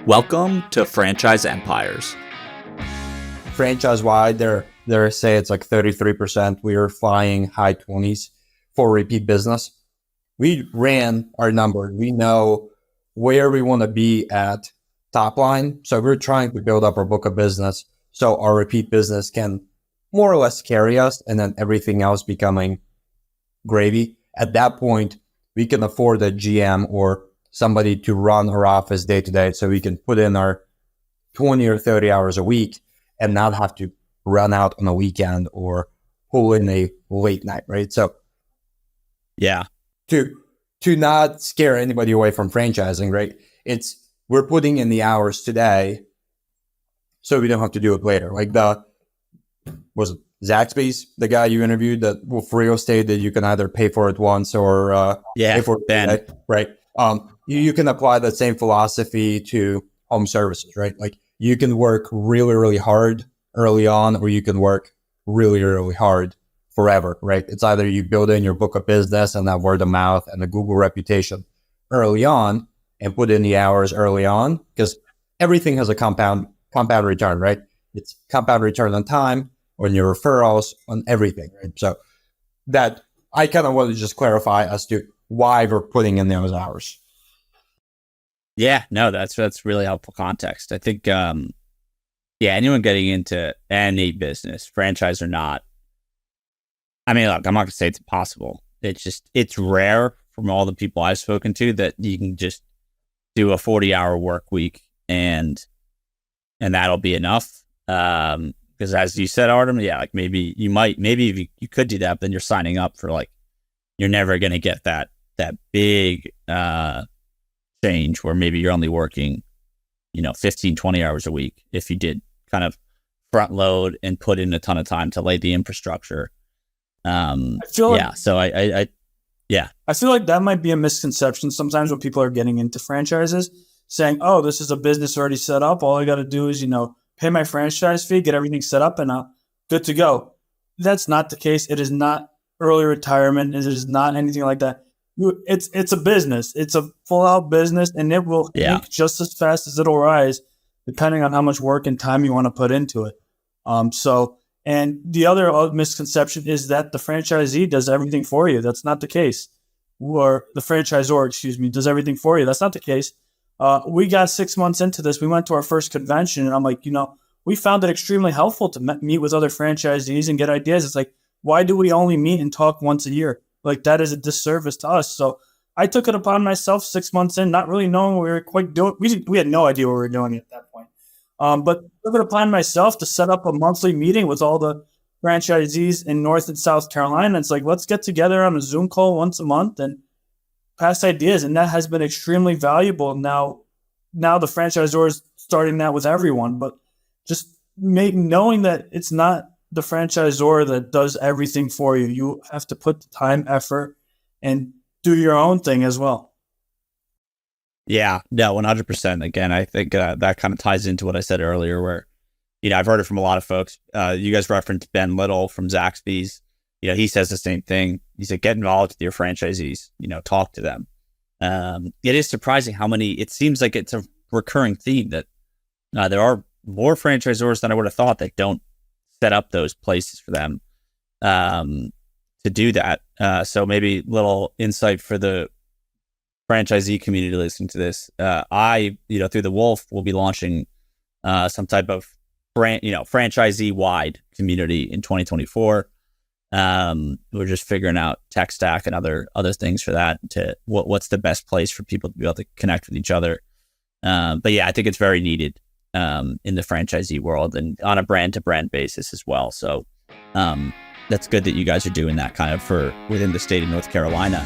Welcome to Franchise Empires. Franchise-wide, they're say it's like 33%. We are flying high 20s for repeat business. We ran our numbers. We know where we want to be at top line. So we're trying to build up our book of business so our repeat business can more or less carry us, and then everything else becoming gravy. At that point, we can afford a GM or somebody to run our office day to day, so we can put in our 20 or 30 hours a week and not have to run out on a weekend or pull in a late night, right? So yeah, to not scare anybody away from franchising, right? We're putting in the hours today so we don't have to do it later. Like was it Zaxby's, the guy you interviewed, that for real estate, that you can either pay for it once or pay for it Ben. today, right? You can apply that same philosophy to home services, right? Like you can work really, really hard early on, or you can work really, really hard forever, right? It's either you build in your book of business and that word of mouth and the Google reputation early on and put in the hours early on, because everything has a compound return, right? It's compound return on time, on your referrals, on everything, right? So that I kind of want to just clarify as to why we're putting in those hours. Yeah, no, that's really helpful context. I think, anyone getting into any business, franchise or not, I mean, look, I'm not going to say it's impossible. It's rare from all the people I've spoken to that you can just do a 40-hour work week and that'll be enough. Because as you said, Artem, yeah, like maybe if you could do that, but then you're signing up for like, you're never going to get that big change where maybe you're only working, 15, 20 hours a week if you did kind of front load and put in a ton of time to lay the infrastructure. I feel like that might be a misconception sometimes when people are getting into franchises, saying, oh, this is a business already set up. All I got to do is, pay my franchise fee, get everything set up, and good to go. That's not the case. It is not early retirement. It is not anything like that. It's a business. It's a full-out business, and it will peak just as fast as it'll rise, depending on how much work and time you want to put into it. And the other misconception is that the franchisee does everything for you. That's not the case. Or the franchisor, does everything for you. That's not the case. We got 6 months into this. We went to our first convention, and I'm like, we found it extremely helpful to meet with other franchisees and get ideas. It's like, why do we only meet and talk once a year? Like, that is a disservice to us. So I took it upon myself 6 months in, not really knowing what we were quite doing. We had no idea what we were doing at that point. But took it upon myself to set up a monthly meeting with all the franchisees in North and South Carolina. It's like, let's get together on a Zoom call once a month and pass ideas. And that has been extremely valuable. Now the franchisor is starting that with everyone, but just knowing that it's not the franchisor that does everything for you. You have to put the time, effort, and do your own thing as well. Yeah, no, 100%. Again, I think that kind of ties into what I said earlier where, I've heard it from a lot of folks. You guys referenced Ben Little from Zaxby's. He says the same thing. He said, get involved with your franchisees, talk to them. It is surprising how many, it seems like it's a recurring theme that there are more franchisors than I would have thought that don't set up those places for them to do that. So maybe little insight for the franchisee community listening to this. I, through the Wolf, will be launching some type of franchisee wide community in 2024. We're just figuring out tech stack and other things for that to what's the best place for people to be able to connect with each other. But yeah, I think it's very needed in the franchisee world and on a brand to brand basis as well. So that's good that you guys are doing that kind of for within the state of North Carolina.